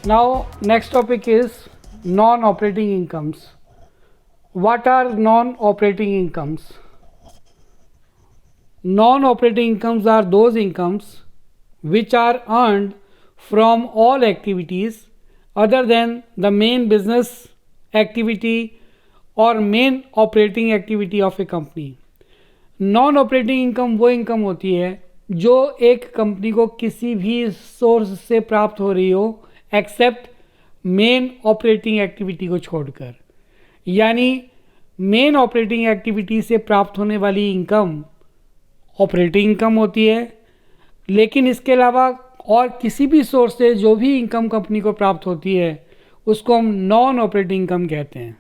Now, next topic is non-operating incomes. What are non-operating incomes? Non-operating incomes are those incomes which are earned from all activities other than the main business activity or main operating activity of a company. Non operating income वो income होती है जो एक company को किसी भी source से प्राप्त हो रही हो एक्सेप्ट मेन ऑपरेटिंग एक्टिविटी को छोड़कर। यानी मेन ऑपरेटिंग एक्टिविटी से प्राप्त होने वाली इनकम ऑपरेटिंग इनकम होती है, लेकिन इसके अलावा और किसी भी सोर्स से जो भी इनकम कंपनी को प्राप्त होती है उसको हम नॉन ऑपरेटिंग इनकम कहते हैं।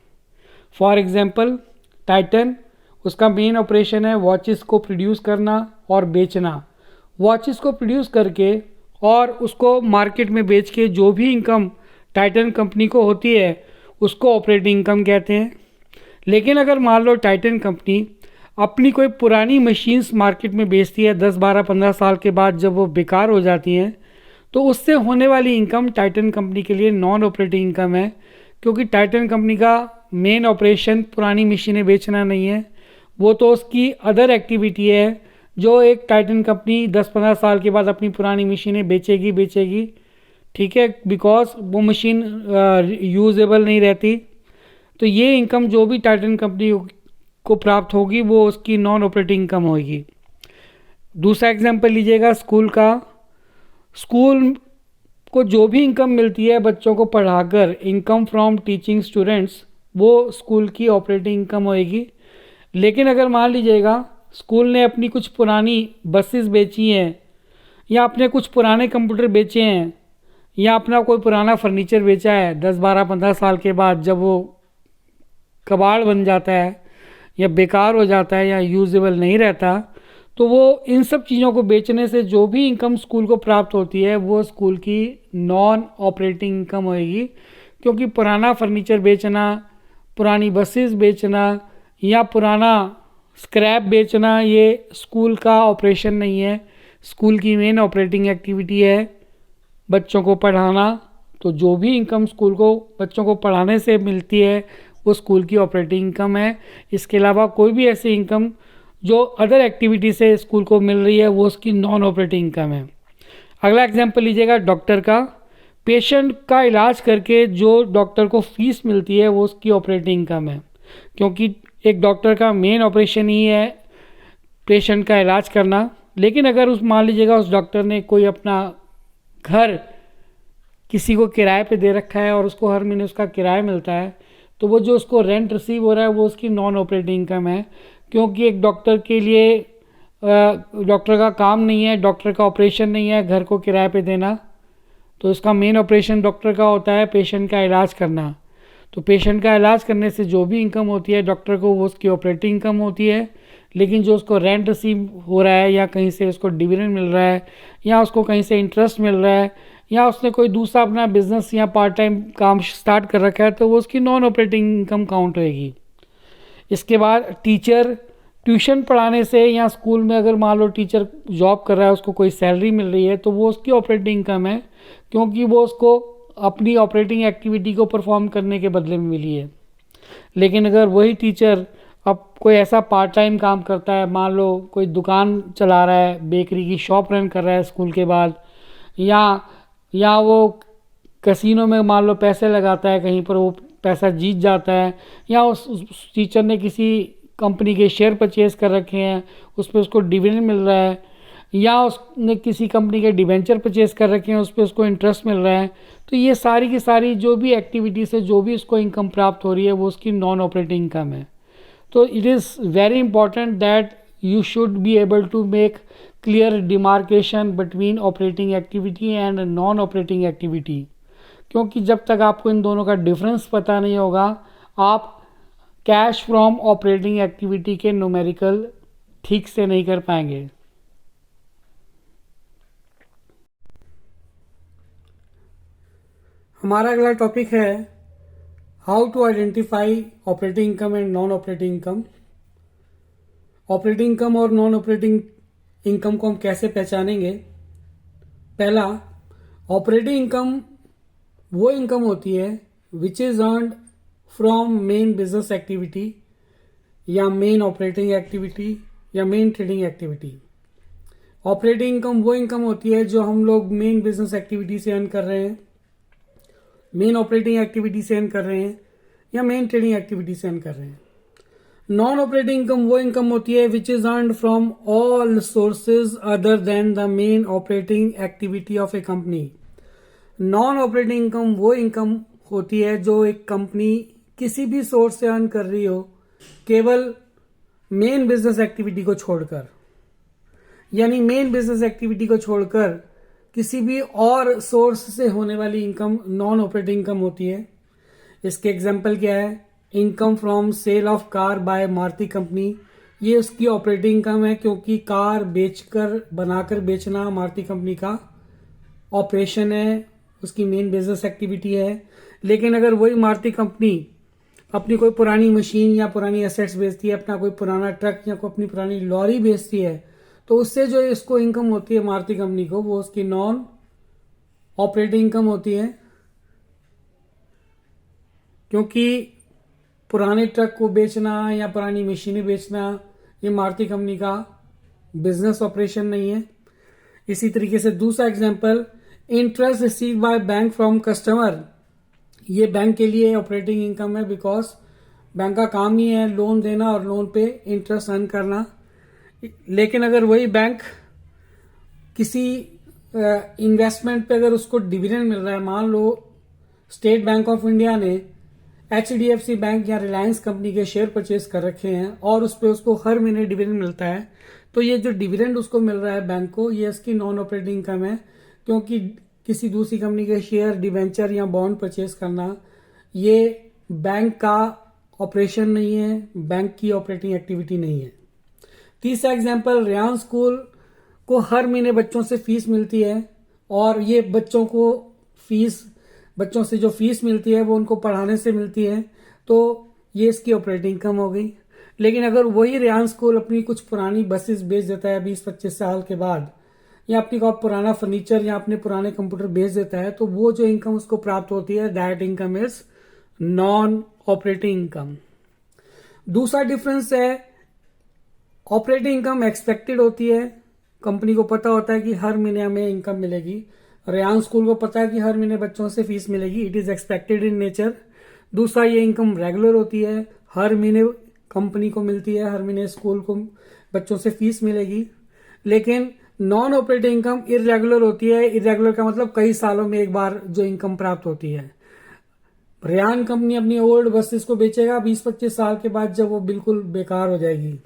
फॉर एग्जांपल टाइटन, उसका मेन ऑपरेशन है वॉचेस को प्रोड्यूस करना और बेचना। वॉचेस को प्रोड्यूस करके और उसको मार्केट में बेच के जो भी इनकम टाइटन कंपनी को होती है उसको ऑपरेटिंग इनकम कहते हैं। लेकिन अगर मान लो टाइटन कंपनी अपनी कोई पुरानी मशीन्स मार्केट में बेचती है 10, 12, 15 साल के बाद जब वो बेकार हो जाती हैं, तो उससे होने वाली इनकम टाइटन कंपनी के लिए नॉन ऑपरेटिंग इनकम है, क्योंकि टाइटन कंपनी का मेन ऑपरेशन पुरानी मशीनें बेचना नहीं है, वो तो उसकी अदर एक्टिविटी है जो एक टाइटन कंपनी 10-15 साल के बाद अपनी पुरानी मशीनें बेचेगी, ठीक है, बिकॉज वो मशीन यूजेबल नहीं रहती। तो ये इनकम जो भी टाइटन कंपनी को प्राप्त होगी वो उसकी नॉन ऑपरेटिंग इनकम होगी। दूसरा एग्जांपल लीजिएगा स्कूल का। स्कूल को जो भी इनकम मिलती है बच्चों को पढ़ाकर, इनकम फ्रॉम टीचिंग स्टूडेंट्स, वो स्कूल की ऑपरेटिंग इनकम होएगी। लेकिन अगर मान लीजिएगा स्कूल ने अपनी कुछ पुरानी बसेस बेची हैं, या अपने कुछ पुराने कंप्यूटर बेचे हैं, या अपना कोई पुराना फर्नीचर बेचा है 10, 12, 15 साल के बाद, जब वो कबाड़ बन जाता है या बेकार हो जाता है या यूजेबल नहीं रहता, तो वो इन सब चीज़ों को बेचने से जो भी इनकम स्कूल को प्राप्त होती है वो स्कूल की नॉन ऑपरेटिंग इनकम होएगी। क्योंकि पुराना फर्नीचर बेचना, पुरानी बसेस बेचना या पुराना स्क्रैप बेचना ये स्कूल का ऑपरेशन नहीं है। स्कूल की मेन ऑपरेटिंग एक्टिविटी है बच्चों को पढ़ाना। तो जो भी इनकम स्कूल को बच्चों को पढ़ाने से मिलती है वो स्कूल की ऑपरेटिंग इनकम है। इसके अलावा कोई भी ऐसी इनकम जो अदर एक्टिविटी से स्कूल को मिल रही है वो उसकी नॉन ऑपरेटिंग इनकम है। अगला एग्जांपल लीजिएगा डॉक्टर का। पेशेंट का इलाज करके जो डॉक्टर को फीस मिलती है वो उसकी ऑपरेटिंग इनकम है, क्योंकि एक डॉक्टर का मेन ऑपरेशन ही है पेशेंट का इलाज करना। लेकिन अगर उस मान लीजिएगा उस डॉक्टर ने कोई अपना घर किसी को किराए पे दे रखा है और उसको हर महीने उसका किराया मिलता है, तो वो जो उसको रेंट रिसीव हो रहा है वो उसकी नॉन ऑपरेटिंग इनकम है। क्योंकि एक डॉक्टर के लिए डॉक्टर का काम नहीं है, डॉक्टर का ऑपरेशन नहीं है घर को किराए पे देना, तो उसका मेन ऑपरेशन डॉक्टर का होता है पेशेंट का इलाज करना। तो पेशेंट का इलाज करने से जो भी इनकम होती है डॉक्टर को वो उसकी ऑपरेटिंग इनकम होती है। लेकिन जो उसको रेंट रिसीव हो रहा है या कहीं से उसको डिविडेंड मिल रहा है या उसको कहीं से इंटरेस्ट मिल रहा है या उसने कोई दूसरा अपना बिजनेस या पार्ट टाइम काम स्टार्ट कर रखा है, तो वो उसकी नॉन ऑपरेटिंग इनकम काउंट होएगी। इसके बाद टीचर, ट्यूशन पढ़ाने से या स्कूल में अगर मान लो टीचर जॉब कर रहा है उसको कोई सैलरी मिल रही है तो वो उसकी ऑपरेटिंग इनकम है, क्योंकि वो उसको अपनी ऑपरेटिंग एक्टिविटी को परफॉर्म करने के बदले में मिली है। लेकिन अगर वही टीचर अब कोई ऐसा पार्ट टाइम काम करता है, मान लो कोई दुकान चला रहा है, बेकरी की शॉप रन कर रहा है स्कूल के बाद, या वो कैसीनो में मान लो पैसे लगाता है, कहीं पर वो पैसा जीत जाता है, या उस टीचर ने किसी कंपनी के शेयर परचेज कर रखे हैं उस पर उसको डिविडेंड मिल रहा है, या उसने किसी कंपनी के डिबेंचर परचेज कर रखे हैं उस पर उसको इंटरेस्ट मिल रहा है, तो ये सारी की सारी जो भी एक्टिविटी से जो भी उसको इनकम प्राप्त हो रही है वो उसकी नॉन ऑपरेटिंग इनकम है। तो it is very important that you should be able to make clear demarcation between operating activity and non operating activity, क्योंकि जब तक आपको इन दोनों का डिफरेंस पता नहीं होगा आप कैश फ्रॉम ऑपरेटिंग एक्टिविटी के न्यूमेरिकल ठीक से नहीं कर पाएंगे। हमारा अगला टॉपिक है how to identify operating income and non operating income. Operating income और नॉन ऑपरेटिंग इनकम को हम कैसे पहचानेंगे। पहला, ऑपरेटिंग इनकम वो इनकम होती है which is earned from main business activity या मेन ऑपरेटिंग एक्टिविटी या main trading activity. Operating income वो इनकम होती है जो हम लोग मेन बिजनेस एक्टिविटी से अर्न कर रहे हैं, मेन ऑपरेटिंग एक्टिविटी से अर्न कर रहे हैं या मेन ट्रेडिंग एक्टिविटी से अर्न कर रहे हैं। नॉन ऑपरेटिंग इनकम वो इनकम होती है which is earned from all sources other than the main operating activity of A company. Non operating income वो इनकम होती है जो एक कंपनी किसी भी सोर्स से अर्न कर रही हो, केवल मेन बिजनेस एक्टिविटी को छोड़कर, यानी मेन बिजनेस एक्टिविटी को छोड़कर किसी भी और सोर्स से होने वाली इनकम नॉन ऑपरेटिंग इनकम होती है। इसके एग्जांपल क्या है? Income from sale of car by Maruti company, ये उसकी ऑपरेटिंग इनकम है क्योंकि कार बेचकर बनाकर बेचना मारुति कंपनी का ऑपरेशन है, उसकी मेन बिजनेस एक्टिविटी है। लेकिन अगर वही मारुति कंपनी अपनी कोई पुरानी मशीन या पुरानी एसेट्स बेचती है, अपना कोई पुराना ट्रक या कोई अपनी पुरानी लॉरी बेचती है, तो उससे जो इसको इनकम होती है मारुति कंपनी को, वो उसकी नॉन ऑपरेटिंग इनकम होती है, क्योंकि पुराने ट्रक को बेचना या पुरानी मशीनें बेचना ये मारुति कंपनी का बिजनेस ऑपरेशन नहीं है। इसी तरीके से दूसरा example, interest receive by bank from customer, ये बैंक के लिए ऑपरेटिंग इनकम है बिकॉज बैंक का काम ही है लोन देना और लोन पे इंटरेस्ट अर्न करना। लेकिन अगर वही बैंक किसी इन्वेस्टमेंट पे अगर उसको डिविडेंड मिल रहा है, मान लो स्टेट बैंक ऑफ इंडिया ने HDFC बैंक या रिलायंस कंपनी के शेयर परचेज कर रखे हैं और उस पर उसको हर महीने डिविडेंड मिलता है, तो ये जो डिविडेंड उसको मिल रहा है बैंक को, ये इसकी नॉन ऑपरेटिंग इनकम है, क्योंकि किसी दूसरी कंपनी के शेयर, डिवेंचर या बॉन्ड परचेज करना ये बैंक का ऑपरेशन नहीं है, बैंक की ऑपरेटिंग एक्टिविटी नहीं है। तीसरा एग्जांपल, रियान स्कूल को हर महीने बच्चों से फीस मिलती है और ये बच्चों से जो फीस मिलती है वो उनको पढ़ाने से मिलती है, तो ये इसकी ऑपरेटिंग इनकम हो गई। लेकिन अगर वही रियान स्कूल अपनी कुछ पुरानी बसेस बेच देता है 20-25 साल के बाद, या अपनी कोई पुराना फर्नीचर या अपने पुराने कंप्यूटर बेच देता है, तो वो जो इनकम उसको प्राप्त होती है, that income is non operating income. दूसरा डिफरेंस है, ऑपरेटिंग इनकम एक्सपेक्टेड होती है, कंपनी को पता होता है कि हर महीने हमें इनकम मिलेगी। रियान स्कूल को पता है कि हर महीने बच्चों से फीस मिलेगी, it is expected in nature. दूसरा, ये इनकम रेगुलर होती है, हर महीने कंपनी को मिलती है, हर महीने स्कूल को बच्चों से फीस मिलेगी। लेकिन नॉन ऑपरेटिंग इनकम इरेगुलर होती है। इरेगुलर का मतलब कई सालों में एक बार जो इनकम प्राप्त होती है। रियान कंपनी अपनी ओल्ड बसेस को बेचेगा 20-25 साल के बाद, जब वो बिल्कुल बेकार हो जाएगी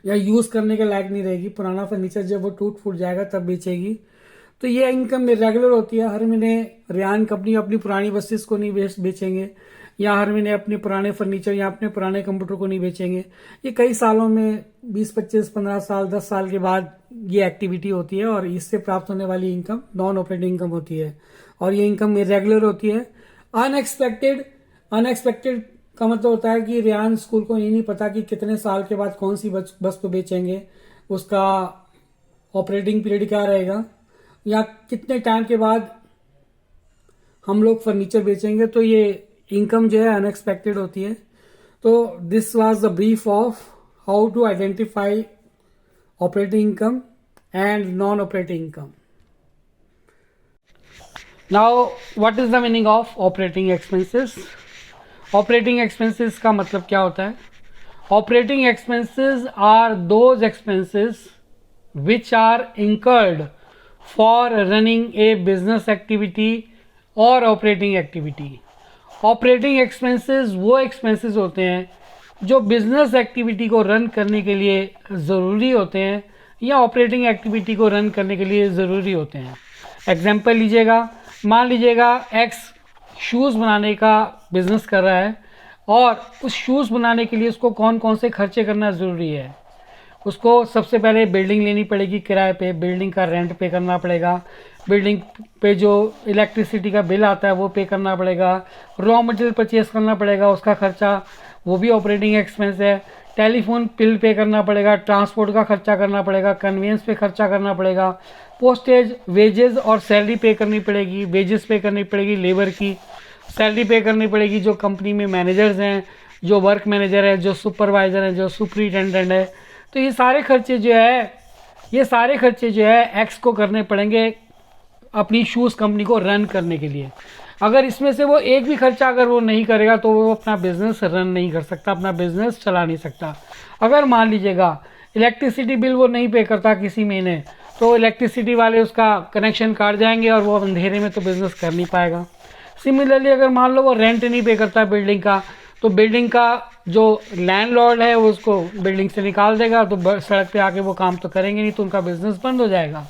या यूज करने के लायक नहीं रहेगी, पुराना फर्नीचर जब वो टूट फूट जाएगा तब बेचेगी। तो ये इनकम इरेगुलर होती है, हर महीने रियान कंपनी अपनी पुरानी बसेस को नहीं बेचेंगे, या हर महीने अपने पुराने फर्नीचर या अपने पुराने कंप्यूटर को नहीं बेचेंगे। ये कई सालों में 20-25-15 साल 10 साल के बाद ये एक्टिविटी होती है और इससे प्राप्त होने वाली इनकम नॉन ऑपरेटिंग इनकम होती है, और ये इनकम इरेगुलर होती है। अनएक्सपेक्टेड का मतलब होता है कि रियान स्कूल को ये नहीं पता कि कितने साल के बाद कौन सी बस को बेचेंगे, उसका ऑपरेटिंग पीरियड क्या रहेगा, या कितने टाइम के बाद हम लोग फर्नीचर बेचेंगे, तो ये इनकम जो है अनएक्सपेक्टेड होती है। तो this was the brief of how to identify operating income and non operating income. Now what is the meaning of operating expenses? Operating expenses का मतलब क्या होता है? Operating expenses are those expenses which are incurred for running a business activity or operating activity। Operating expenses वो expenses होते हैं जो business activity को रन करने के लिए ज़रूरी होते हैं या ऑपरेटिंग एक्टिविटी को रन करने के लिए ज़रूरी होते हैं। एग्जांपल लीजिएगा, मान लीजिएगा एक्स शूज़ बनाने का बिजनेस कर रहा है और उस शूज़ बनाने के लिए उसको कौन कौन से खर्चे करना ज़रूरी है। उसको सबसे पहले बिल्डिंग लेनी पड़ेगी किराए पे, बिल्डिंग का रेंट पे करना पड़ेगा, बिल्डिंग पे जो इलेक्ट्रिसिटी का बिल आता है वो पे करना पड़ेगा, रॉ मटेरियल परचेस करना पड़ेगा, उसका खर्चा वो भी ऑपरेटिंग एक्सपेंस है, टेलीफोन बिल पे करना पड़ेगा, ट्रांसपोर्ट का खर्चा करना पड़ेगा, कन्वेंस पे खर्चा करना पड़ेगा। पोस्टेज, वेजेस और सैलरी पे करनी पड़ेगी, वेजेस पे करनी पड़ेगी लेबर की, सैलरी पे करनी पड़ेगी जो कंपनी में मैनेजर्स हैं, जो वर्क मैनेजर है, जो सुपरवाइज़र है, जो सुपरिटेंडेंट है। तो ये सारे खर्चे जो है एक्स को करने पड़ेंगे अपनी शूज़ कंपनी को रन करने के लिए। अगर इसमें से वो एक भी खर्चा अगर वो नहीं करेगा तो वो अपना बिज़नेस रन नहीं कर सकता, अपना बिज़नेस चला नहीं सकता। अगर मान लीजिएगा इलेक्ट्रिसिटी बिल वो नहीं पे करता किसी महीने, तो इलेक्ट्रिसिटी वाले उसका कनेक्शन काट जाएंगे और वो अंधेरे में तो बिज़नेस कर नहीं पाएगा। सिमिलरली अगर मान लो वो रेंट नहीं पे करता बिल्डिंग का, तो बिल्डिंग का जो लैंडलॉर्ड है वो उसको बिल्डिंग से निकाल देगा, तो सड़क पे आके वो काम तो करेंगे नहीं, तो उनका बिज़नेस बंद हो जाएगा।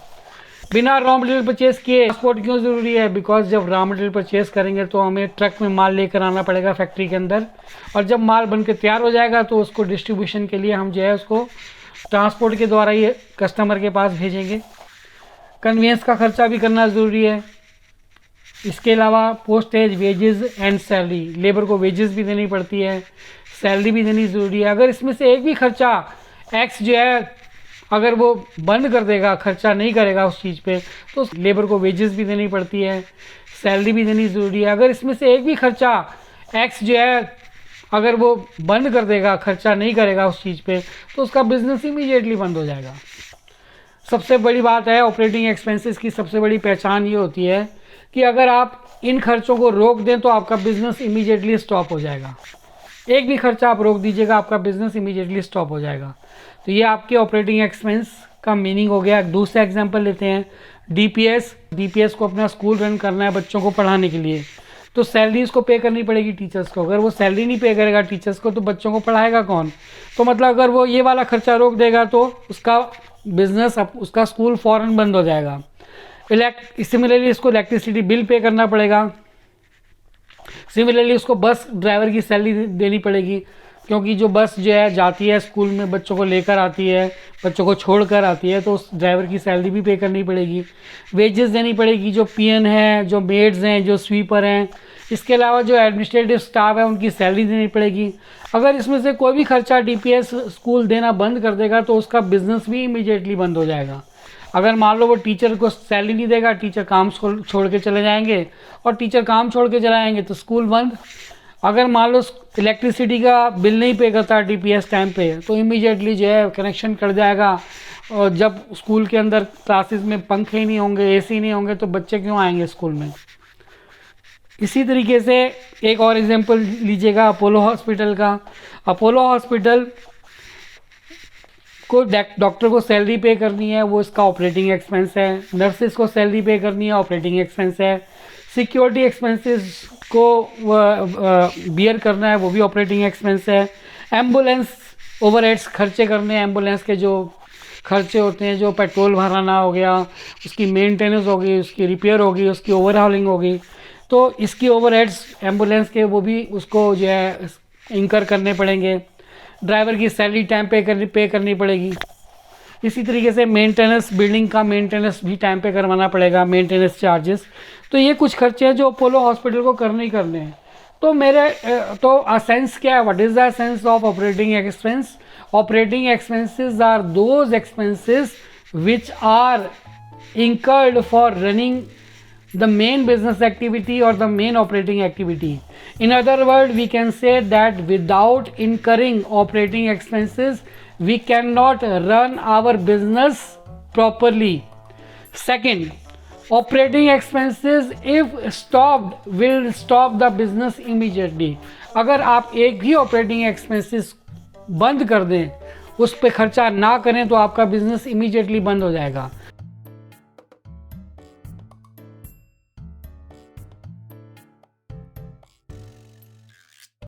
बिना रॉ मटेरियल परचेस किए ट्रांसपोर्ट क्यों ज़रूरी है? बिकॉज जब रॉ मटेरियल परचेस करेंगे तो हमें ट्रक में माल लेकर आना पड़ेगा फैक्ट्री के अंदर, और जब माल बन के तैयार हो जाएगा तो उसको डिस्ट्रीब्यूशन के लिए हम जो है उसको ट्रांसपोर्ट के द्वारा ही कस्टमर के पास भेजेंगे। कन्वेंस का खर्चा भी करना ज़रूरी है। इसके अलावा postage, wages and salary, labour को वेजेस भी देनी पड़ती है, सैलरी भी देनी ज़रूरी है। अगर इसमें से एक भी खर्चा एक्स जो है अगर वो बंद कर देगा, खर्चा नहीं करेगा उस चीज़ पे, तो लेबर को वेजेस भी देनी पड़ती है, सैलरी भी देनी ज़रूरी है। अगर इसमें से एक भी खर्चा एक्स जो है अगर वो बंद कर देगा, खर्चा नहीं करेगा उस चीज़ पे, तो उसका बिज़नेस इमीडिएटली बंद हो जाएगा। सबसे बड़ी बात है ऑपरेटिंग एक्सपेंसेस की, सबसे बड़ी पहचान ये होती है कि अगर आप इन खर्चों को रोक दें तो आपका बिज़नेस इमीडिएटली स्टॉप हो जाएगा। एक भी खर्चा आप रोक दीजिएगा, आपका बिज़नेस इमीडिएटली स्टॉप हो जाएगा। तो ये आपके ऑपरेटिंग एक्सपेंस का मीनिंग हो गया। दूसरा एग्जांपल लेते हैं, डीपीएस को अपना स्कूल रन करना है बच्चों को पढ़ाने के लिए, तो सैलरी उसको पे करनी पड़ेगी टीचर्स को। अगर वो सैलरी नहीं पे करेगा टीचर्स को तो बच्चों को पढ़ाएगा कौन? तो मतलब अगर वो ये वाला खर्चा रोक देगा तो उसका बिज़नेस, उसका स्कूल फ़ौरन बंद हो जाएगा। सिमिलरली इसको इलेक्ट्रिसिटी बिल पे करना पड़ेगा। सिमिलरली उसको बस ड्राइवर की सैलरी देनी पड़ेगी, क्योंकि जो बस जो है जाती है स्कूल में, बच्चों को लेकर आती है, बच्चों को छोड़ कर आती है, तो उस ड्राइवर की सैलरी भी पे करनी पड़ेगी। वेजेस देनी पड़ेगी, जो पीएन है, जो मेड्स हैं, जो स्वीपर हैं। इसके अलावा जो एडमिनिस्ट्रेटिव स्टाफ है उनकी सैलरी देनी पड़ेगी। अगर इसमें से कोई भी खर्चा डीपीएस स्कूल देना बंद कर देगा तो उसका बिज़नेस भी इमीडिएटली बंद हो जाएगा। अगर मान लो वो टीचर को सैलरी नहीं देगा, टीचर काम छोड़ के चले जाएंगे, और टीचर काम छोड़ के चले जाएंगे तो स्कूल बंद। अगर मान लो इलेक्ट्रिसिटी का बिल नहीं पे करता डीपीएस टाइम पे, तो इमीडिएटली जो है कनेक्शन कट जाएगा, और जब स्कूल के अंदर क्लासेस में पंखे ही नहीं होंगे, एसी नहीं होंगे, तो बच्चे क्यों आएंगे स्कूल में? इसी तरीके से एक और एग्जांपल लीजिएगा अपोलो हॉस्पिटल का। अपोलो हॉस्पिटल को डॉक्टर को सैलरी पे करनी है, वो इसका ऑपरेटिंग एक्सपेंस है। नर्सेस को सैलरी पे करनी है, ऑपरेटिंग एक्सपेंस है। सिक्योरिटी एक्सपेंसेस को बियर करना है, वो भी ऑपरेटिंग एक्सपेंस है। एम्बुलेंस ओवरहेड्स खर्चे करने हैं, एम्बुलेंस के जो खर्चे होते हैं, जो पेट्रोल भराना हो गया, उसकी मेंटेनेंस होगी, उसकी रिपेयर होगी, उसकी ओवरहॉलिंग होगी, तो इसकी ओवरहेड्स एम्बुलेंस के वो भी उसको जो है इंकर करने पड़ेंगे। ड्राइवर की सैलरी टाइम पे करनी पड़ेगी। इसी तरीके से मेंटेनेंस, बिल्डिंग का मेंटेनेंस भी टाइम पे करवाना पड़ेगा, मेंटेनेंस चार्जेस। तो ये कुछ खर्चे हैं जो अपोलो हॉस्पिटल को करने ही करने हैं। तो सेंस क्या है? What is the sense of operating expense? Operating expenses are those expenses which are incurred for running the main business activity or the main operating activity. In other words, we can say that without incurring operating expenses, we cannot run our business properly. Second, operating expenses if stopped will stop the business immediately. अगर आप एक भी operating expenses बंद कर दें, उस पर खर्चा ना करें, तो आपका बिजनेस इमीडिएटली बंद हो जाएगा।